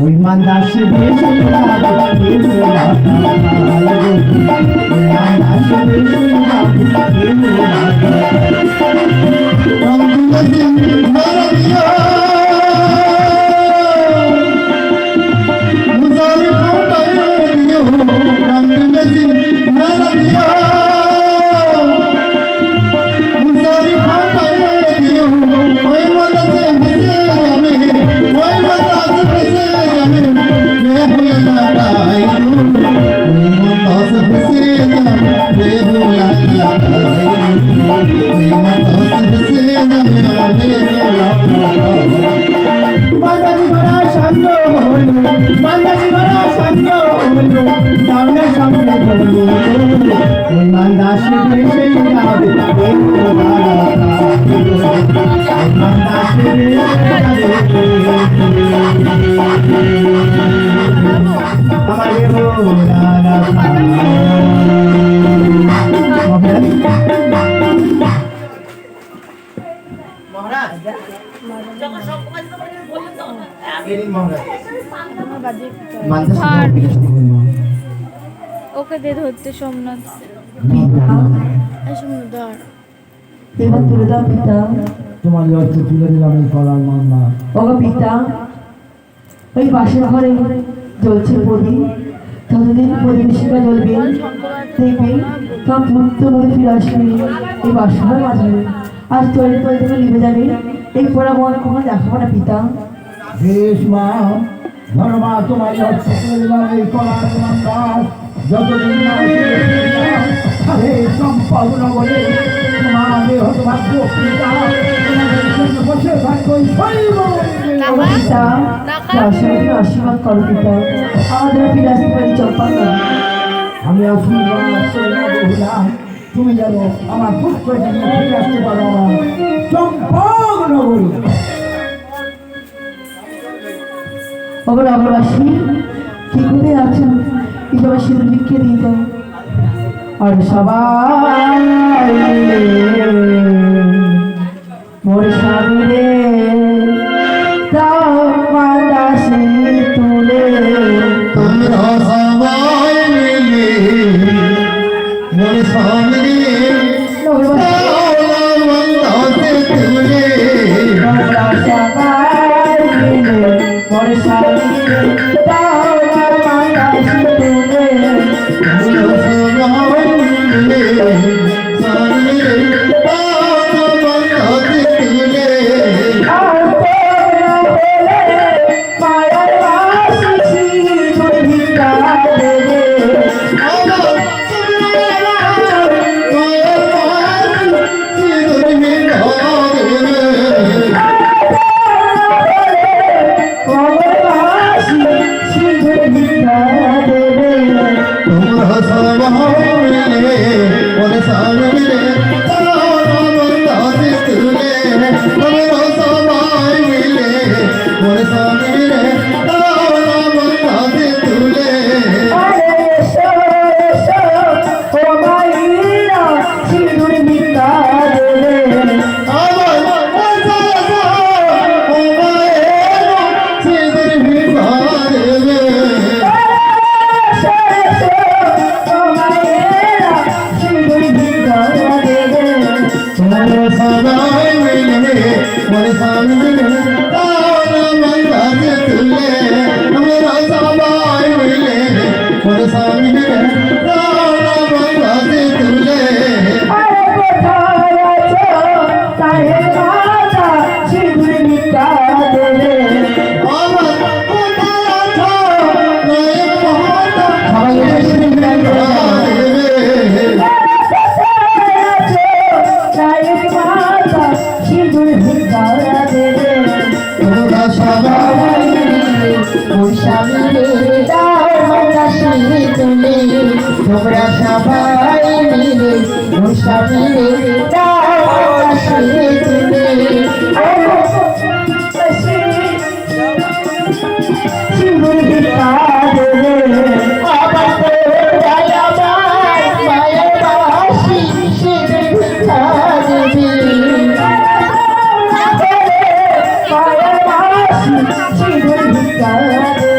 ওই মান্দাসে বেশি লাগে মান্দাসে বেশি ওকে দে ধরতে সোমনাথ এবার তুলে দাও পিতা। তোমার লক্ষ্যে তুলে দিলাম এই কলার মামলা। ওগো পিতা, ওই পাশের ঘরে জ্বলছে প্রদীপ, ততদিন প্রদীপ শিখা জ্বলবে, দেখবে সব ধূর্ত মধ্যে ফিরে আসবে এই বাসনার মাঝে, আর তৈরি তৈরি থেকে নিভে যাবে এই পোড়া মন কখনো দেখাবো না পিতা। বেশ মা, ধরো মা তোমার লক্ষ্যে তুলে দিলাম এই কলার মামলা। যতদিন না আরে সম্পদ নগরে তোমাদের হতভাগ্য পিতা বসে থাকো আশীর্বাদ করো পিতা, আমাদের ফিরে আসতে পারি চম্পা। আমি আশীর্বাদ তুমি জানো আমার পুত্র ফিরে আসতে পারো আমার চম্পক নগরী। ওগুলো অবরাশি কি করে আছেন এই সবাই সিঁদুর লিখে দিয়ে দাও। আর সবাই মোর সামনে দাও মাদাসি তুলে, তোমরা সবাই মিলে মোর সামনে তুলে, তোমরা সবাই মিলে মোর সামনে দাও মাদাসি তুলে, তোমরা সবাই মিলে মুসাফিরে সিঁদুর ভিক্ষা দেবে।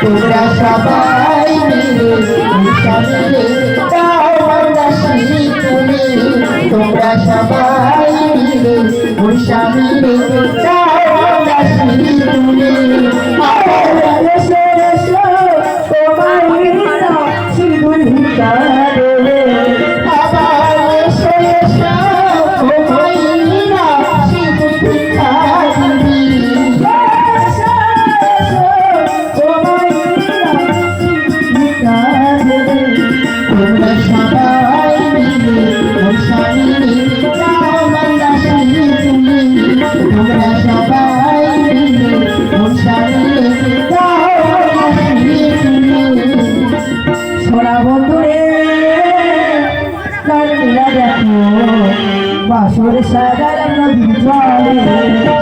তোমরা সবাই মিলে মিলে দাও বাংলাদেশি তুমি তোমরা সবাই মিলে মিলে দাও বাংলাদেশি তুমি এসো এসো তোমার সিঁদুর ভিক্ষা দেবে। আবার এসো এসো তোমায় না সিঁদুর ভিক্ষা দিবি তোমরা সবাই মিলে দাও বাংলাদেশি তুমি তোমরা সবাই মিলে দাও বাংলাদেশি তুমি সোনা বন্ধুরে কাল মিলা দেখো বাসর সাধারণ নদীর জলে।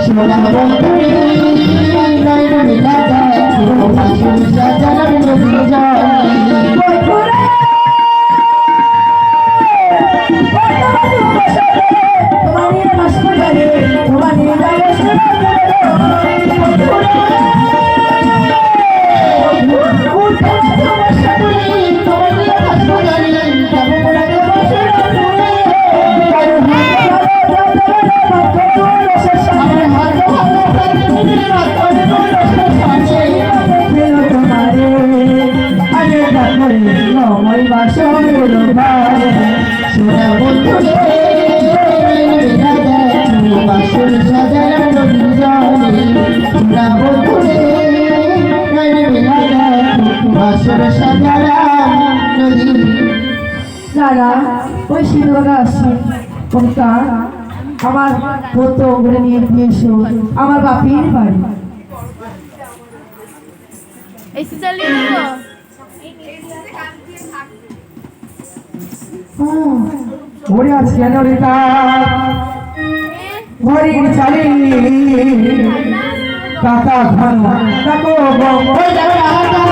সোনা বন্ধুরে নয়ন মিলা দেখো বাসর সাজানো নদীর জলে সোনা বন্ধুরে বাসর সাজানো নদীর জলে সোনা বন্ধুরে বাসর সাজানো নদীর দাদা ওই সিঁদুরটা আসছে ওটা আমার মতো ঘুরে নিয়ে দিয়েছো আমার বাপের বাড়ি। এসি চালিয়ে দেবো। ওরে আজ কেন রে ঘরের চালি কাকা ঘন কাকো ওই রাধা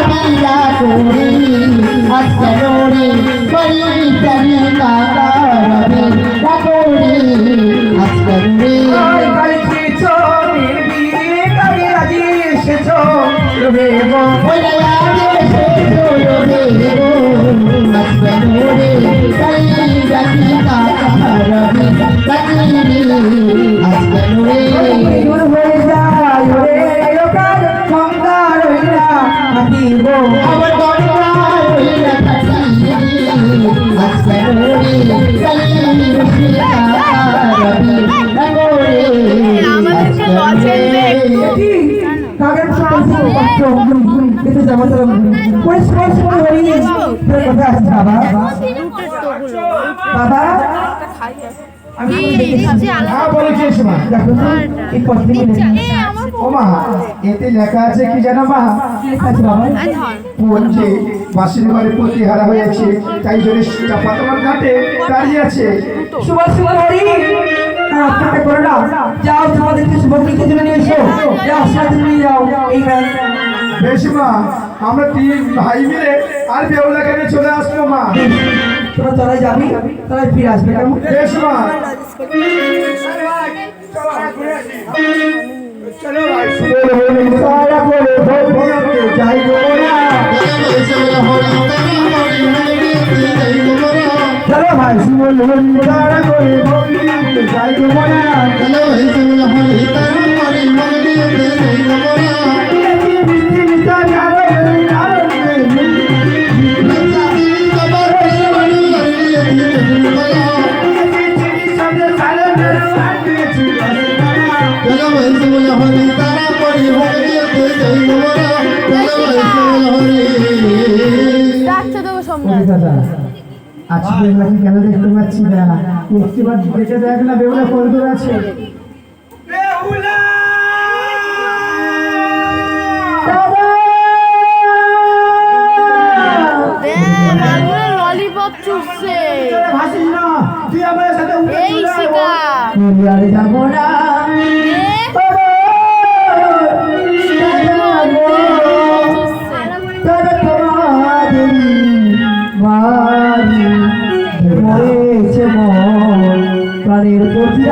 বিয়া করে আজকে রে করি জানি কাকা রবি রাগরে আজকে রে ওই রাধা সে রে আজকে রে করি জানি কাকা রবি রাগরে আজকে রে হয়ে যায় ওরে লোকাল মঙ্গল হইলা হাতিব আমার দরবার হইলা থাকি আজকে রে করি রবি রাগরে আমাদেরকে লজেন কাগজ এতে যাবো তো পরিষ্কার হয়ে কথা আছে বাবা বাবা আমি বলেছিস মা দেখো তো এই পত্রে ওমা এতে লেখা আছে কি জানো মা আছে বাবা বলছে বাসির ঘরে প্রতিহারা হয়েছে তাই জন্য চাপা তোমার ঘাটে দাঁড়িয়ে আছে সুভাষ সুন্দরী অপেক্ষা করো না যাও তোমাদেরকে শুভকৃতির জন্য নিয়ে এসো যাও সাথে নিয়ে যাও এই বেশ মা আমরা তিন ভাই মিলে আর বেউলাকে নিয়ে চলে আসবো মা তোরা তোরাই যাবি তোরাই ফিরে আসবে কেমন বেশ মা যাই গো না চলো ভাই সুবল হরি তারা করে ভক্তি যাই গো না চলো ভাই সুবল হরি তারা করে ভক্তি যাই গো না মিষ্টি মিষ্টি গাবে ডাকতে দেবো সম্রাট। আজকে বেউলাকে কেন দেখতে পাচ্ছি না একটিবার দেখে দেখ না বেউলা কোন দূর আছে ললিপপ চুষছে ভাসিস না তুই আমার সাথে এই শিকা আরে যাবো না প্রাণের প্রতি